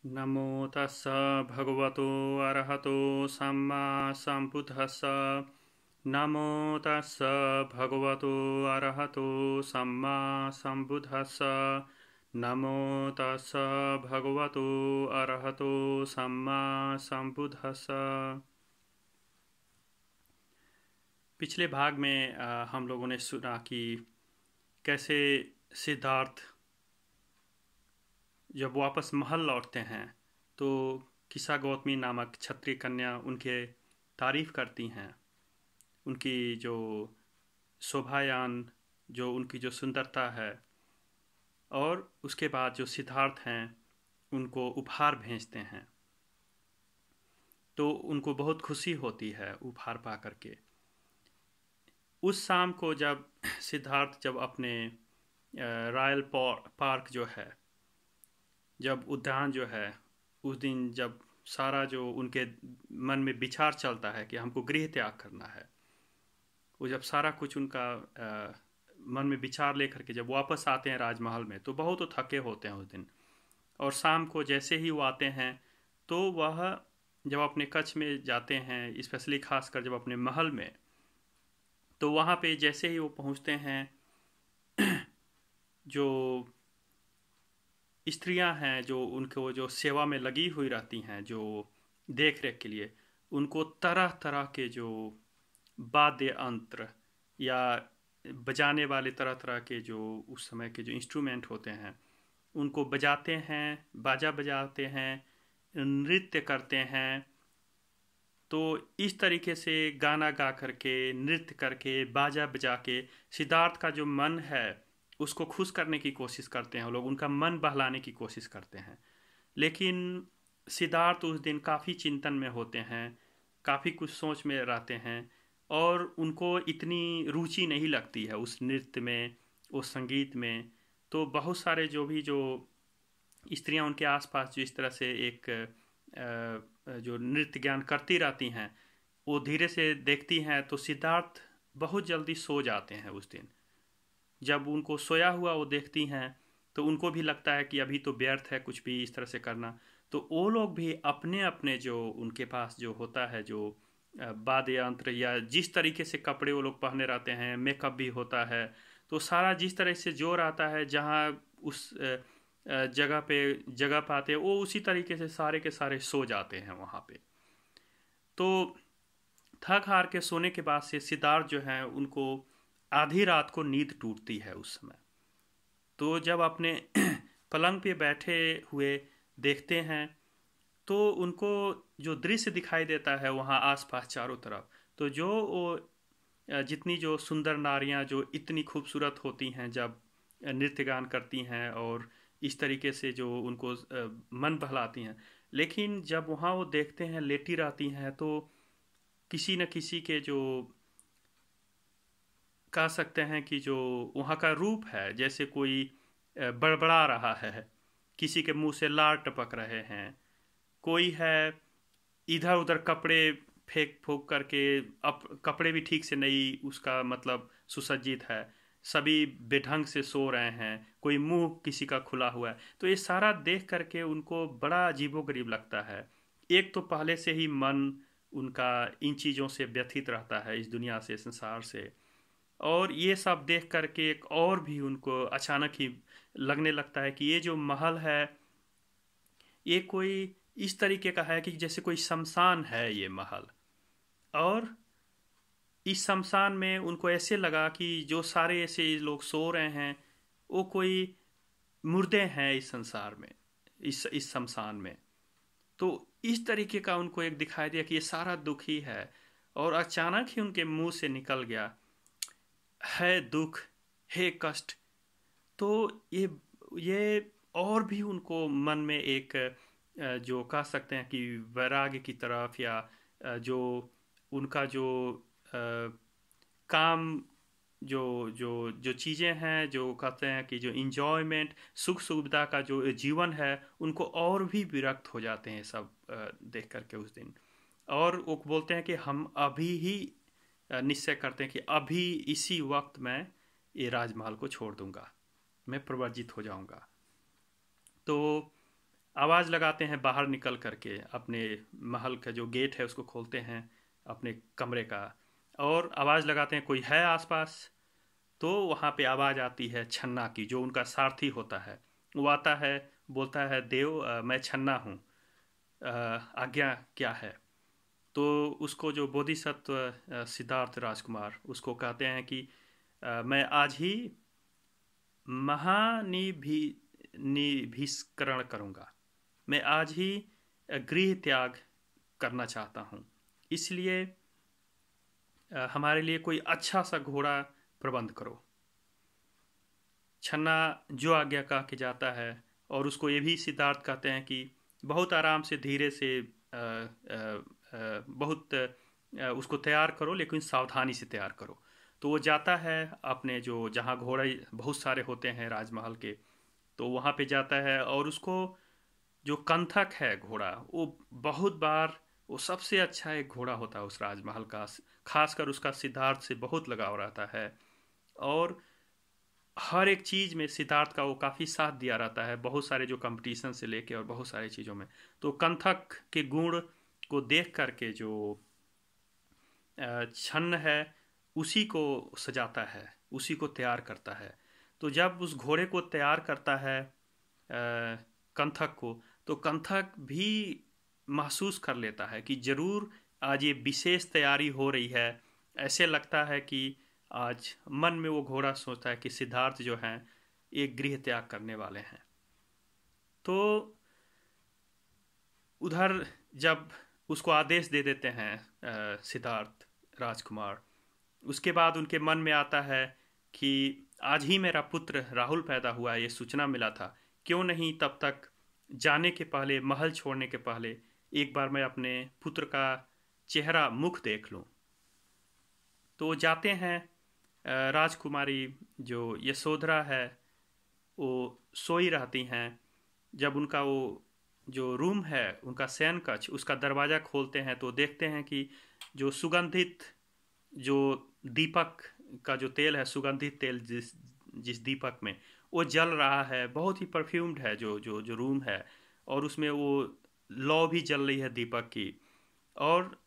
नमो तस्स भगवतो अरहतो सम्मा सम्बुद्धस्स। नमो तस्स भगवतो अरहतो सम्मा सम्बुद्धस्स। नमो तस्स भगवतो अरहतो सम्मा सम्बुद्धस्स। पिछले भाग में हम लोगों ने सुना कि कैसे सिद्धार्थ जब वापस महल लौटते हैं तो किसा गौतमी नामक क्षत्रिय कन्या उनके तारीफ करती हैं। उनकी जो शोभायान, जो उनकी जो सुंदरता है, और उसके बाद जो सिद्धार्थ हैं उनको उपहार भेजते हैं। तो उनको बहुत खुशी होती है उपहार पा करके। उस शाम को जब सिद्धार्थ जब अपने रॉयल पार्क जो है, जब उद्यान जो है, उस दिन जब सारा जो उनके मन में विचार चलता है कि हमको गृह त्याग करना है, वो जब सारा कुछ उनका मन में विचार लेकर के जब वापस आते हैं राजमहल में, तो बहुत तो थके होते हैं उस दिन। और शाम को जैसे ही वो आते हैं तो वह जब अपने कक्ष में जाते हैं, स्पेशली खासकर जब अपने महल में, तो वहाँ पे जैसे ही वो पहुँचते हैं, जो स्त्रियां हैं जो उनको जो सेवा में लगी हुई रहती हैं, जो देख रेख के लिए, उनको तरह तरह के जो वाद्य यंत्र या बजाने वाले तरह तरह के जो उस समय के जो इंस्ट्रूमेंट होते हैं उनको बजाते हैं, बाजा बजाते हैं, नृत्य करते हैं। तो इस तरीके से गाना गा करके, नृत्य करके, बाजा बजा के सिद्धार्थ का जो मन है उसको खुश करने की कोशिश करते हैं। वो लोग उनका मन बहलाने की कोशिश करते हैं। लेकिन सिद्धार्थ उस दिन काफ़ी चिंतन में होते हैं, काफ़ी कुछ सोच में रहते हैं, और उनको इतनी रुचि नहीं लगती है उस नृत्य में, उस संगीत में। तो बहुत सारे जो स्त्रियां उनके आसपास जो इस तरह से एक जो नृत्य ज्ञान करती रहती हैं, वो धीरे से देखती हैं, तो सिद्धार्थ बहुत जल्दी सो जाते हैं उस दिन। जब उनको सोया हुआ वो देखती हैं तो उनको भी लगता है कि अभी तो व्यर्थ है कुछ भी इस तरह से करना। तो वो लोग भी अपने अपने जो उनके पास जो होता है, जो वाद्य यंत्र या जिस तरीके से कपड़े वो लोग पहने रहते हैं, मेकअप भी होता है, तो सारा जिस तरह से जोर आता है जहाँ उस जगह पे जगह पाते हैं, वो उसी तरीके से सारे के सारे सो जाते हैं वहाँ पे। तो थक हार के सोने के बाद से सिद्धार्थ जो है उनको आधी रात को नींद टूटती है उस समय। तो जब अपने पलंग पे बैठे हुए देखते हैं तो उनको जो दृश्य दिखाई देता है वहाँ आसपास चारों तरफ, तो जो वो जितनी जो सुंदर नारियां जो इतनी खूबसूरत होती हैं जब नृत्य गान करती हैं और इस तरीके से जो उनको मन बहलाती हैं, लेकिन जब वहाँ वो देखते हैं लेटी रहती हैं, तो किसी न किसी के जो कह सकते हैं कि जो वहाँ का रूप है, जैसे कोई बड़बड़ा रहा है, किसी के मुंह से लार टपक रहे हैं, कोई है इधर उधर कपड़े फेंक फूक करके, अब कपड़े भी ठीक से नहीं उसका मतलब सुसज्जित है, सभी बेढंग से सो रहे हैं, कोई मुंह किसी का खुला हुआ है। तो ये सारा देख करके उनको बड़ा अजीबोगरीब लगता है। एक तो पहले से ही मन उनका इन चीज़ों से व्यथित रहता है, इस दुनिया से, संसार से, और ये सब देख करके एक और भी उनको अचानक ही लगने लगता है कि ये जो महल है ये कोई इस तरीके का है कि जैसे कोई शमशान है ये महल। और इस शमशान में उनको ऐसे लगा कि जो सारे ऐसे लोग सो रहे हैं वो कोई मुर्दे हैं इस संसार में, इस शमशान में। तो इस तरीके का उनको एक दिखाई दिया कि ये सारा दुख ही है। और अचानक ही उनके मुंह से निकल गया, है दुख, है कष्ट। तो ये और भी उनको मन में एक जो कह सकते हैं कि वैराग्य की तरफ, या जो उनका जो काम, जो जो जो चीज़ें हैं, जो कहते हैं कि जो इंजॉयमेंट, सुख सुविधा का जो जीवन है, उनको और भी विरक्त हो जाते हैं सब देख करके उस दिन। और वो बोलते हैं कि हम अभी ही निश्चय करते हैं कि अभी इसी वक्त मैं ये राजमहल को छोड़ दूंगा, मैं प्रवर्जित हो जाऊंगा। तो आवाज़ लगाते हैं बाहर निकल करके, अपने महल का जो गेट है उसको खोलते हैं अपने कमरे का, और आवाज़ लगाते हैं कोई है आसपास। तो वहाँ पे आवाज़ आती है छन्ना की, जो उनका सारथी होता है। वो आता है, बोलता है, देव मैं छन्ना हूँ, आज्ञा क्या है। तो उसको जो बोधिसत्व सिद्धार्थ राजकुमार उसको कहते हैं कि मैं आज ही महानिभि निभिष्करण करूँगा, मैं आज ही गृह त्याग करना चाहता हूँ। इसलिए हमारे लिए कोई अच्छा सा घोड़ा प्रबंध करो। छन्ना जो आज्ञा कह के जाता है, और उसको ये भी सिद्धार्थ कहते हैं कि बहुत आराम से धीरे से बहुत उसको तैयार करो, लेकिन सावधानी से तैयार करो। तो वो जाता है अपने जो जहाँ घोड़े बहुत सारे होते हैं राजमहल के, तो वहाँ पे जाता है, और उसको जो कंथक है घोड़ा, वो बहुत बार वो सबसे अच्छा एक घोड़ा होता है उस राजमहल का। खासकर उसका सिद्धार्थ से बहुत लगाव रहता है, और हर एक चीज़ में सिद्धार्थ का वो काफ़ी साथ दिया रहता है, बहुत सारे जो कंपटीशन से लेके और बहुत सारी चीज़ों में। तो कंथक के गुण को देख करके जो छन्न है उसी को सजाता है, उसी को तैयार करता है। तो जब उस घोड़े को तैयार करता है कंथक को, तो कंथक भी महसूस कर लेता है कि जरूर आज ये विशेष तैयारी हो रही है। ऐसे लगता है कि आज मन में वो घोड़ा सोचता है कि सिद्धार्थ जो हैं एक गृह त्याग करने वाले हैं। तो उधर जब उसको आदेश दे देते हैं सिद्धार्थ राजकुमार, उसके बाद उनके मन में आता है कि आज ही मेरा पुत्र राहुल पैदा हुआ है, ये सूचना मिला था, क्यों नहीं तब तक जाने के पहले, महल छोड़ने के पहले एक बार मैं अपने पुत्र का चेहरा मुख देख लूं। तो वो जाते हैं। राजकुमारी जो यशोधरा है वो सोई रहती हैं। जब उनका वो जो रूम है, उनका शयन कक्ष, उसका दरवाज़ा खोलते हैं तो देखते हैं कि जो सुगंधित जो दीपक का जो तेल है, सुगंधित तेल जिस जिस दीपक में वो जल रहा है, बहुत ही परफ्यूम्ड है जो जो जो रूम है, और उसमें वो लौ भी जल रही है दीपक की। और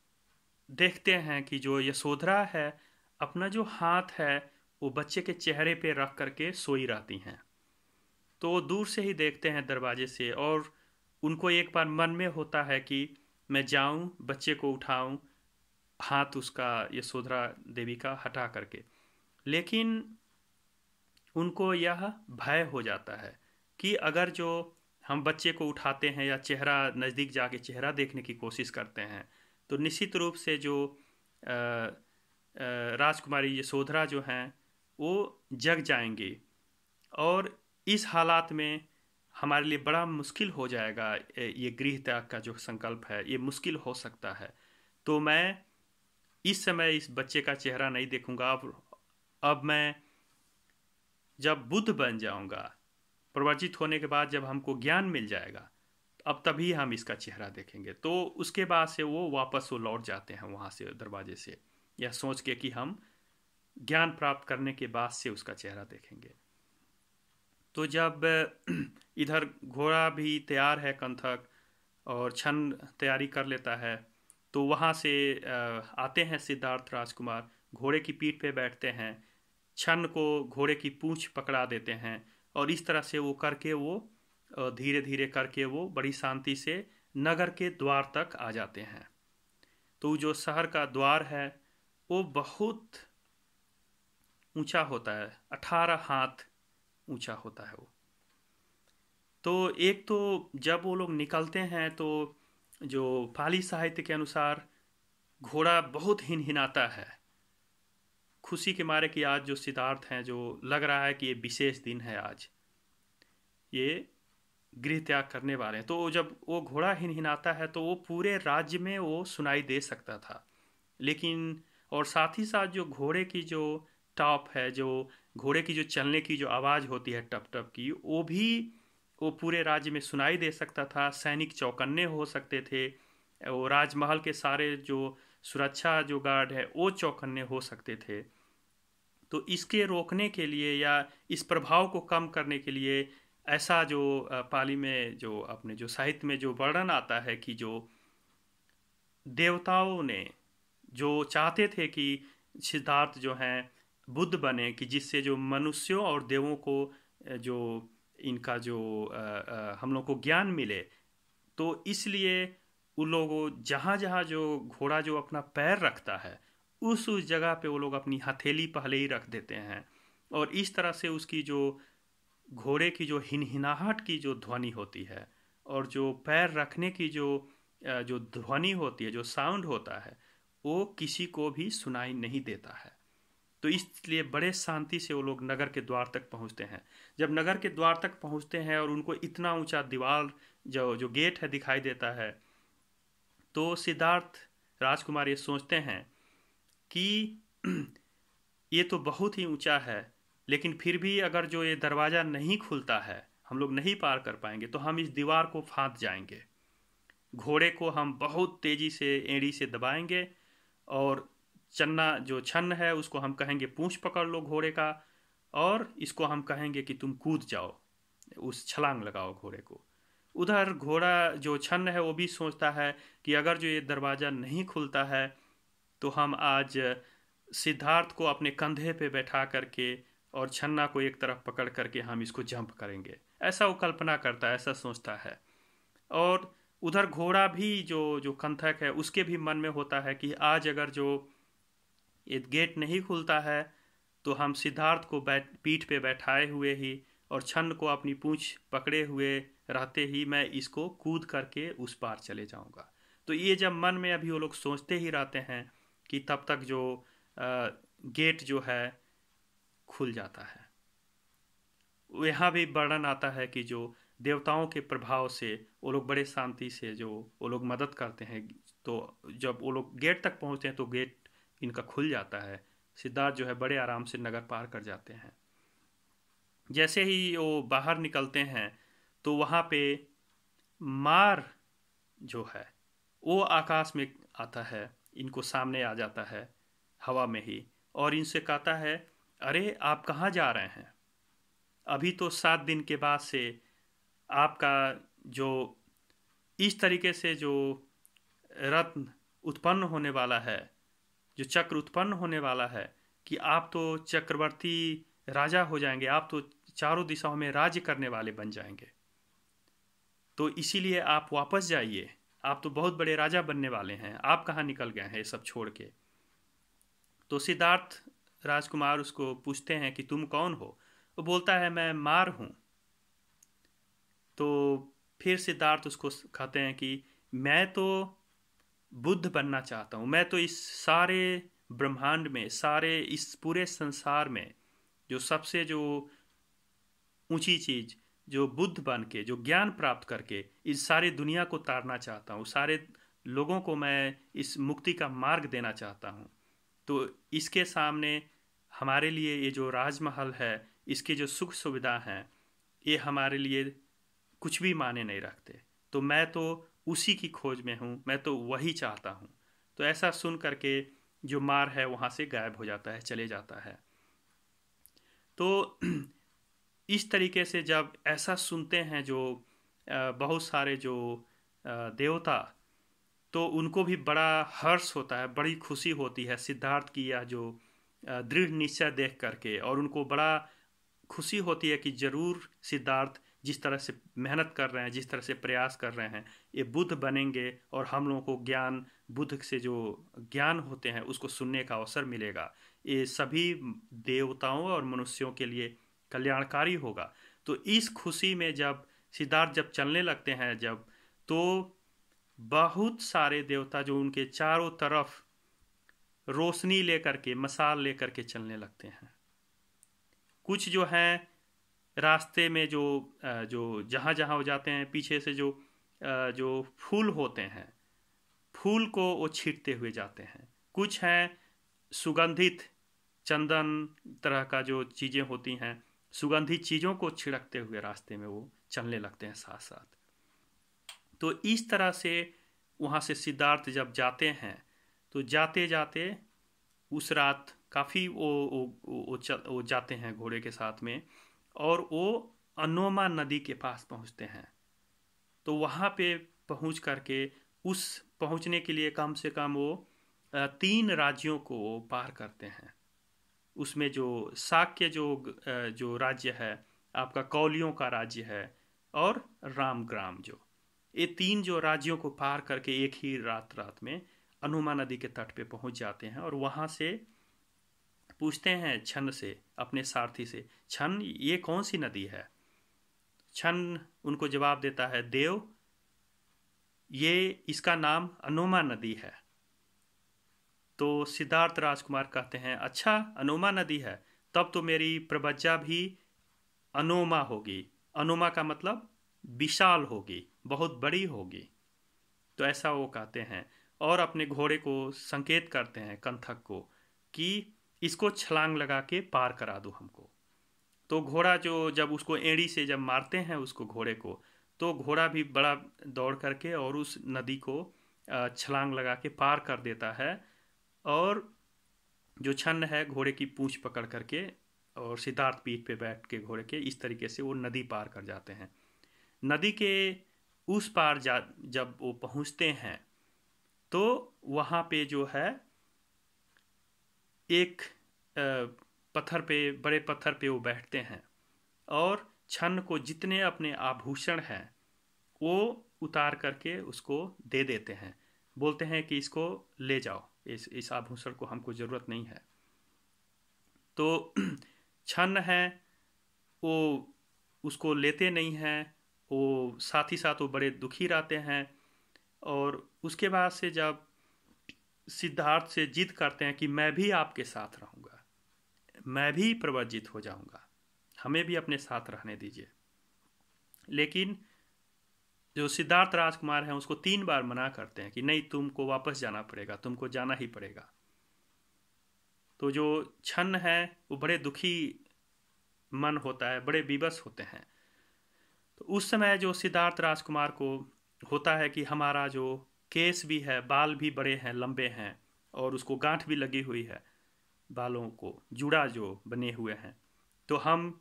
देखते हैं कि जो यशोधरा है अपना जो हाथ है वो बच्चे के चेहरे पे रख करके सोई रहती हैं। तो वो दूर से ही देखते हैं दरवाजे से, और उनको एक बार मन में होता है कि मैं जाऊं बच्चे को उठाऊं, हाथ उसका यशोधरा देवी का हटा करके। लेकिन उनको यह भय हो जाता है कि अगर जो हम बच्चे को उठाते हैं या चेहरा नज़दीक जाके चेहरा देखने की कोशिश करते हैं, तो निश्चित रूप से जो राजकुमारी यशोधरा जो हैं वो जग जाएंगी, और इस हालात में हमारे लिए बड़ा मुश्किल हो जाएगा। ये गृह त्याग का जो संकल्प है ये मुश्किल हो सकता है। तो मैं इस समय इस बच्चे का चेहरा नहीं देखूंगा। अब मैं जब बुद्ध बन जाऊंगा, प्रवचित होने के बाद जब हमको ज्ञान मिल जाएगा, अब तभी हम इसका चेहरा देखेंगे। तो उसके बाद से वो वापस वो लौट जाते हैं वहाँ से दरवाजे से, यह सोच के कि हम ज्ञान प्राप्त करने के बाद से उसका चेहरा देखेंगे। तो जब इधर घोड़ा भी तैयार है कंथक, और छन्न तैयारी कर लेता है, तो वहाँ से आते हैं सिद्धार्थ राजकुमार, घोड़े की पीठ पे बैठते हैं, छन्न को घोड़े की पूंछ पकड़ा देते हैं, और इस तरह से वो करके वो धीरे धीरे करके वो बड़ी शांति से नगर के द्वार तक आ जाते हैं। तो जो शहर का द्वार है वो बहुत ऊंचा होता है, 18 हाथ ऊंचा होता है वो। तो एक तो जब वो लोग निकलते हैं तो जो पाली साहित्य के अनुसार घोड़ा बहुत हिनहिनाता है, खुशी के मारे कि आज जो सिद्धार्थ हैं, जो लग रहा है कि ये विशेष दिन है, आज ये गृह त्याग करने वाले हैं। तो जब वो घोड़ा हिनहिनाता है तो वो पूरे राज्य में वो सुनाई दे सकता था। लेकिन और साथ ही साथ जो घोड़े की जो टॉप है, जो घोड़े की जो चलने की जो आवाज़ होती है टप टप की, वो भी वो पूरे राज्य में सुनाई दे सकता था। सैनिक चौकन्ने हो सकते थे, वो राजमहल के सारे जो सुरक्षा जो गार्ड है वो चौकन्ने हो सकते थे। तो इसके रोकने के लिए या इस प्रभाव को कम करने के लिए ऐसा जो पाली में जो अपने जो साहित्य में जो वर्णन आता है कि जो देवताओं ने जो चाहते थे कि सिद्धार्थ जो हैं बुद्ध बने, कि जिससे जो मनुष्यों और देवों को जो इनका जो हम लोग को ज्ञान मिले, तो इसलिए उन लोगों जहाँ जहाँ जो घोड़ा जो अपना पैर रखता है उस जगह पे वो लोग अपनी हथेली पहले ही रख देते हैं, और इस तरह से उसकी जो घोड़े की जो हिनहिनाहट की जो ध्वनि होती है और जो पैर रखने की जो ध्वनि होती है, जो साउंड होता है, वो किसी को भी सुनाई नहीं देता है। तो इसलिए बड़े शांति से वो लोग नगर के द्वार तक पहुंचते हैं। जब नगर के द्वार तक पहुंचते हैं और उनको इतना ऊंचा दीवार जो जो गेट है दिखाई देता है, तो सिद्धार्थ राजकुमार ये सोचते हैं कि ये तो बहुत ही ऊंचा है, लेकिन फिर भी अगर जो ये दरवाज़ा नहीं खुलता है, हम लोग नहीं पार कर पाएंगे, तो हम इस दीवार को फांद जाएंगे। घोड़े को हम बहुत तेजी से एड़ी से दबाएंगे, और चन्ना जो छन्न है उसको हम कहेंगे पूंछ पकड़ लो घोड़े का, और इसको हम कहेंगे कि तुम कूद जाओ, उस छलांग लगाओ घोड़े को। उधर घोड़ा जो छन्न है वो भी सोचता है कि अगर जो ये दरवाज़ा नहीं खुलता है, तो हम आज सिद्धार्थ को अपने कंधे पे बैठा करके और छन्ना को एक तरफ पकड़ करके हम इसको जंप करेंगे। ऐसा वो कल्पना करता है, ऐसा सोचता है। और उधर घोड़ा भी जो जो कंथक है उसके भी मन में होता है कि आज अगर जो ये गेट नहीं खुलता है, तो हम सिद्धार्थ को पीठ पे बैठाए हुए ही और छन्न को अपनी पूंछ पकड़े हुए रहते ही मैं इसको कूद करके उस पार चले जाऊंगा। तो ये जब मन में अभी वो लोग सोचते ही रहते हैं कि तब तक जो गेट जो है खुल जाता है। यहाँ भी वर्णन आता है कि जो देवताओं के प्रभाव से वो लोग बड़े शांति से जो वो लोग मदद करते हैं, तो जब वो लोग गेट तक पहुँचते हैं तो गेट इनका खुल जाता है। सिद्धार्थ जो है बड़े आराम से नगर पार कर जाते हैं। जैसे ही वो बाहर निकलते हैं, तो वहाँ पे मार जो है वो आकाश में आता है, इनको सामने आ जाता है हवा में ही, और इनसे कहता है, अरे आप कहाँ जा रहे हैं? अभी तो 7 दिन के बाद से आपका जो इस तरीके से जो रत्न उत्पन्न होने वाला है, जो चक्र उत्पन्न होने वाला है, कि आप तो चक्रवर्ती राजा हो जाएंगे, आप तो चारों दिशाओं में राज्य करने वाले बन जाएंगे। तो इसीलिए आप वापस जाइए, आप तो बहुत बड़े राजा बनने वाले हैं, आप कहाँ निकल गए हैं ये सब छोड़ के? तो सिद्धार्थ राजकुमार उसको पूछते हैं कि तुम कौन हो? वो बोलता है मैं मार हूँ। तो फिर सिद्धार्थ उसको कहते हैं कि मैं तो बुद्ध बनना चाहता हूँ, मैं तो इस सारे ब्रह्मांड में, सारे इस पूरे संसार में जो सबसे जो ऊंची चीज, जो बुद्ध बन के जो ज्ञान प्राप्त करके इस सारी दुनिया को तारना चाहता हूँ, सारे लोगों को मैं इस मुक्ति का मार्ग देना चाहता हूँ। तो इसके सामने हमारे लिए ये जो राजमहल है, इसके जो सुख सुविधा हैं, ये हमारे लिए कुछ भी माने नहीं रखते। तो मैं तो उसी की खोज में हूँ, मैं तो वही चाहता हूँ। तो ऐसा सुन करके जो मार है वहाँ से गायब हो जाता है, चले जाता है। तो इस तरीके से जब ऐसा सुनते हैं जो बहुत सारे जो देवता, तो उनको भी बड़ा हर्ष होता है, बड़ी खुशी होती है सिद्धार्थ की यह जो दृढ़ निश्चय देख करके, और उनको बड़ा खुशी होती है कि जरूर सिद्धार्थ जिस तरह से मेहनत कर रहे हैं, जिस तरह से प्रयास कर रहे हैं, ये बुद्ध बनेंगे और हम लोगों को ज्ञान, बुद्ध से जो ज्ञान होते हैं उसको सुनने का अवसर मिलेगा। ये सभी देवताओं और मनुष्यों के लिए कल्याणकारी होगा। तो इस खुशी में जब सिद्धार्थ जब चलने लगते हैं, जब तो बहुत सारे देवता जो उनके चारों तरफ रोशनी लेकर के, मशाल लेकर के चलने लगते हैं। कुछ जो हैं रास्ते में जो जो जहाँ जहाँ हो जाते हैं, पीछे से जो फूल होते हैं, फूल को वो छींटते हुए जाते हैं। कुछ हैं सुगंधित चंदन तरह का जो चीज़ें होती हैं, सुगंधित चीज़ों को छिड़कते हुए रास्ते में वो चलने लगते हैं साथ साथ। तो इस तरह से वहाँ से सिद्धार्थ जब जाते हैं, तो जाते जाते उस रात काफ़ी वो जाते हैं घोड़े के साथ में, और वो अनोमा नदी के पास पहुंचते हैं। तो वहाँ पे पहुंच करके उस पहुंचने के लिए कम से कम वो 3 राज्यों को पार करते हैं। उसमें जो शाक्य जो राज्य है, आपका कौलियों का राज्य है, और रामग्राम, जो ये 3 जो राज्यों को पार करके एक ही रात में अनोमा नदी के तट पे पहुंच जाते हैं। और वहां से पूछते हैं छन्न से, अपने सारथी से, छन्न ये कौन सी नदी है? छन्न उनको जवाब देता है, देव ये इसका नाम अनोमा नदी है। तो सिद्धार्थ राजकुमार कहते हैं, अच्छा अनोमा नदी है, तब तो मेरी प्रबज्जा भी अनोमा होगी। अनोमा का मतलब विशाल होगी, बहुत बड़ी होगी। तो ऐसा वो कहते हैं और अपने घोड़े को संकेत करते हैं, कंथक को, कि इसको छलांग लगा के पार करा दो हमको। तो घोड़ा जो जब उसको एड़ी से जब मारते हैं उसको, घोड़े को, तो घोड़ा भी बड़ा दौड़ करके और उस नदी को छलांग लगा के पार कर देता है। और जो छन्न है घोड़े की पूंछ पकड़ करके और सिद्धार्थ पीठ पे बैठ के घोड़े के, इस तरीके से वो नदी पार कर जाते हैं। नदी के उस पार जब वो पहुंचते हैं तो वहाँ पे जो है एक पत्थर पे, बड़े पत्थर पे वो बैठते हैं और छन्न को जितने अपने आभूषण हैं वो उतार करके उसको दे देते हैं। बोलते हैं कि इसको ले जाओ, इस आभूषण को हमको ज़रूरत नहीं है। तो छन्न है वो उसको लेते नहीं हैं। वो साथ ही साथ वो बड़े दुखी रहते हैं। और उसके बाद से जब सिद्धार्थ से जिद करते हैं कि मैं भी आपके साथ रहूँगा, मैं भी प्रवज्जित हो जाऊँगा, हमें भी अपने साथ रहने दीजिए। लेकिन जो सिद्धार्थ राजकुमार हैं उसको 3 बार मना करते हैं कि नहीं, तुमको वापस जाना पड़ेगा, तुमको जाना ही पड़ेगा। तो जो छन्न है वो बड़े दुखी मन होता है, बड़े विवश होते हैं। तो उस समय जो सिद्धार्थ राजकुमार को होता है कि हमारा जो केस भी है, बाल भी बड़े हैं, लंबे हैं, और उसको गांठ भी लगी हुई है, बालों को जुड़ा जो बने हुए हैं, तो हम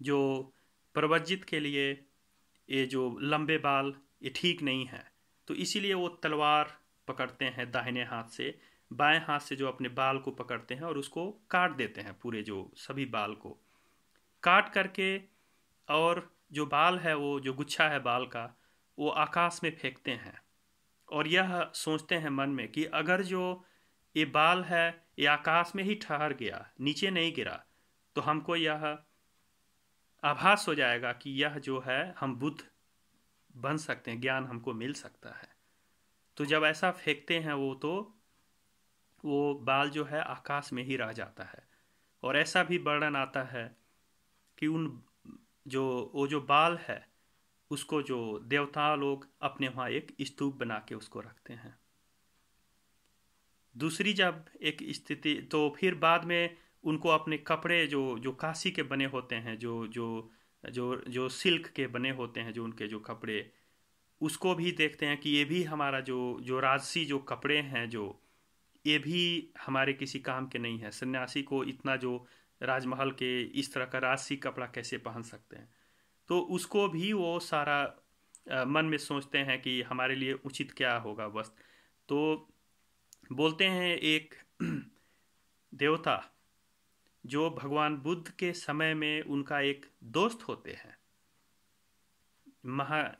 जो प्रवज्जित के लिए ये जो लंबे बाल ये ठीक नहीं है। तो इसीलिए वो तलवार पकड़ते हैं दाहिने हाथ से, बाएं हाथ से जो अपने बाल को पकड़ते हैं और उसको काट देते हैं, पूरे जो सभी बाल को काट करके, और जो बाल है वो जो गुच्छा है बाल का वो आकाश में फेंकते हैं। और यह सोचते हैं मन में कि अगर जो ये बाल है ये आकाश में ही ठहर गया, नीचे नहीं गिरा, तो हमको यह आभास हो जाएगा कि यह जो है हम बुद्ध बन सकते हैं, ज्ञान हमको मिल सकता है। तो जब ऐसा फेंकते हैं तो वो बाल जो है आकाश में ही रह जाता है। और ऐसा भी वर्णन आता है कि वो जो बाल है उसको जो देवता लोग अपने वहाँ एक स्तूप बना के उसको रखते हैं। दूसरी जब एक स्थिति, तो फिर बाद में उनको अपने कपड़े जो जो कांसी के बने होते हैं, जो जो जो जो सिल्क के बने होते हैं, जो उनके जो कपड़े, उसको भी देखते हैं कि ये भी हमारा जो जो राजसी जो कपड़े हैं, जो ये भी हमारे किसी काम के नहीं है। सन्यासी को इतना जो राजमहल के इस तरह का राजसी कपड़ा कैसे पहन सकते हैं? तो उसको भी वो सारा मन में सोचते हैं कि हमारे लिए उचित क्या होगा वस्त्र। तो बोलते हैं एक देवता जो भगवान बुद्ध के समय में उनका एक दोस्त होते हैं,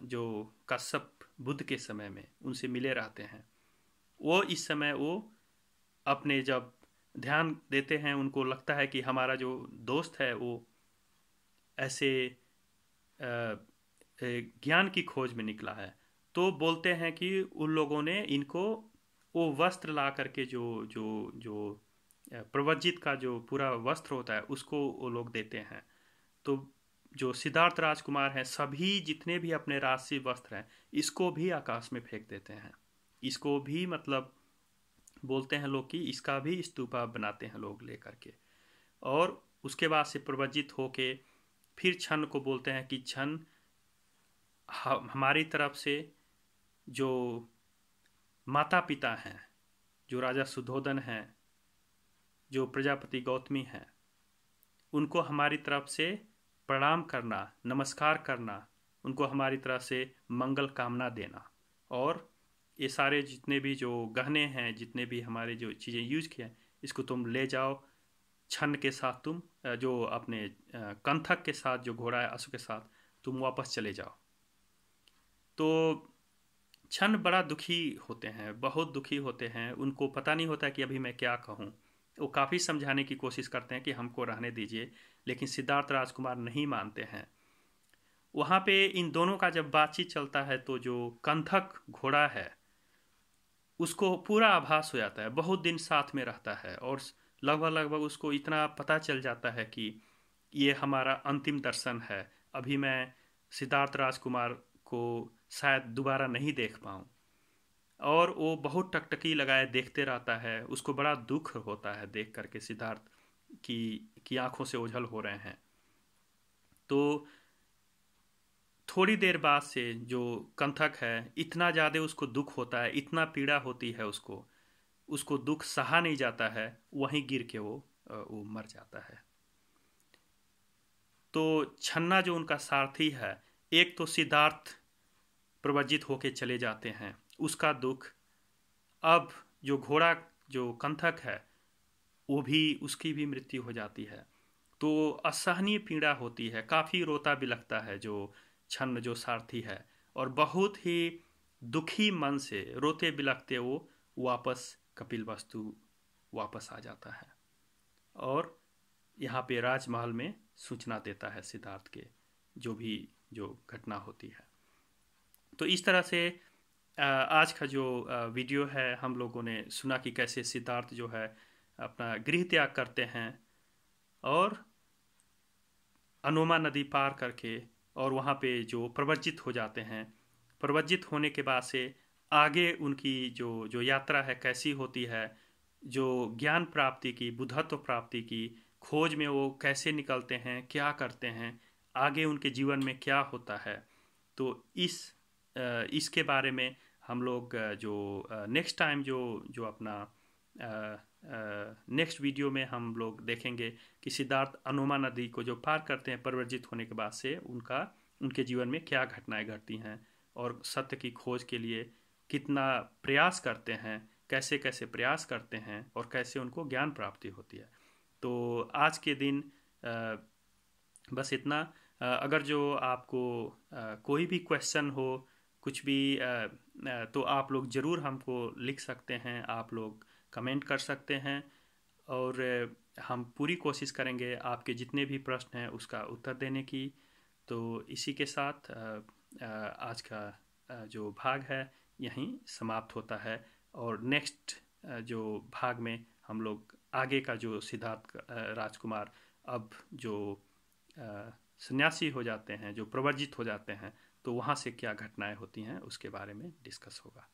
जो कश्यप बुद्ध के समय में उनसे मिले रहते हैं, वो इस समय वो अपने जब ध्यान देते हैं, उनको लगता है कि हमारा जो दोस्त है वो ऐसे ज्ञान की खोज में निकला है। तो बोलते हैं कि उन लोगों ने इनको वो वस्त्र ला करके जो जो जो प्रवज्जित का जो पूरा वस्त्र होता है उसको वो लोग देते हैं। तो जो सिद्धार्थ राजकुमार हैं सभी जितने भी अपने राजसी वस्त्र हैं इसको भी आकाश में फेंक देते हैं। इसको भी मतलब बोलते हैं लोग कि इसका भी स्तूपा बनाते हैं लोग लेकर के। और उसके बाद से प्रवज्जित होके फिर छन्न को बोलते हैं कि छन्न, हमारी तरफ से जो माता पिता हैं, जो राजा सुधोधन हैं, जो प्रजापति गौतमी हैं, उनको हमारी तरफ से प्रणाम करना, नमस्कार करना, उनको हमारी तरफ से मंगल कामना देना। और ये सारे जितने भी जो गहने हैं, जितने भी हमारे जो चीज़ें यूज़ किए हैं, इसको तुम ले जाओ छन्न के साथ, तुम जो अपने कंथक के साथ, जो घोड़ा है अश्व के साथ, तुम वापस चले जाओ। तो छन्न बड़ा दुखी होते हैं, बहुत दुखी होते हैं। उनको पता नहीं होता कि अभी मैं क्या कहूँ। वो काफ़ी समझाने की कोशिश करते हैं कि हमको रहने दीजिए, लेकिन सिद्धार्थ राजकुमार नहीं मानते हैं। वहाँ पे इन दोनों का जब बातचीत चलता है तो जो कंथक घोड़ा है उसको पूरा आभास हो जाता है, बहुत दिन साथ में रहता है, और लगभग लगभग उसको इतना पता चल जाता है कि ये हमारा अंतिम दर्शन है, अभी मैं सिद्धार्थ राजकुमार को शायद दोबारा नहीं देख पाऊँ। और वो बहुत टकटकी लगाए देखते रहता है, उसको बड़ा दुख होता है देख करके सिद्धार्थ की आंखों से ओझल हो रहे हैं। तो थोड़ी देर बाद से जो कंथक है, इतना ज़्यादा उसको दुख होता है, इतना पीड़ा होती है उसको, उसको दुख सहा नहीं जाता है, वहीं गिर के वो मर जाता है। तो छन्ना जो उनका सारथी है, एक तो सिद्धार्थ प्रवजित होके चले जाते हैं, उसका दुख। अब जो घोड़ा, जो कंथक है, वो भी, उसकी भी मृत्यु हो जाती है। तो असहनीय पीड़ा होती है, काफ़ी रोता बिलखता है जो छन्न, जो सारथी है, और बहुत ही दुखी मन से रोते बिलखते वो वापस कपिलवस्तु वापस आ जाता है। और यहाँ पे राजमहल में सूचना देता है सिद्धार्थ के, जो भी जो घटना होती है। तो इस तरह से आज का जो वीडियो है, हम लोगों ने सुना कि कैसे सिद्धार्थ जो है अपना गृह त्याग करते हैं और अनोमा नदी पार करके, और वहाँ पे जो प्रव्रजित हो जाते हैं। प्रव्रजित होने के बाद से आगे उनकी जो जो यात्रा है कैसी होती है, जो ज्ञान प्राप्ति की, बुद्धत्व प्राप्ति की खोज में वो कैसे निकलते हैं, क्या करते हैं, आगे उनके जीवन में क्या होता है। तो इसके बारे में हम लोग जो नेक्स्ट टाइम जो जो अपना नेक्स्ट वीडियो में हम लोग देखेंगे कि सिद्धार्थ अनोमा नदी को जो पार करते हैं परिवर्जित होने के बाद से, उनके जीवन में क्या घटनाएं घटती हैं, और सत्य की खोज के लिए कितना प्रयास करते हैं, कैसे कैसे प्रयास करते हैं, और कैसे उनको ज्ञान प्राप्ति होती है। तो आज के दिन बस इतना। अगर जो आपको कोई भी क्वेश्चन हो, कुछ भी तो आप लोग ज़रूर हमको लिख सकते हैं, आप लोग कमेंट कर सकते हैं, और हम पूरी कोशिश करेंगे आपके जितने भी प्रश्न हैं उसका उत्तर देने की। तो इसी के साथ आज का जो भाग है यहीं समाप्त होता है, और नेक्स्ट जो भाग में हम लोग आगे का जो सिद्धार्थ राजकुमार अब जो सन्यासी हो जाते हैं, जो प्रवर्जित हो जाते हैं, तो वहाँ से क्या घटनाएं होती हैं उसके बारे में डिस्कस होगा।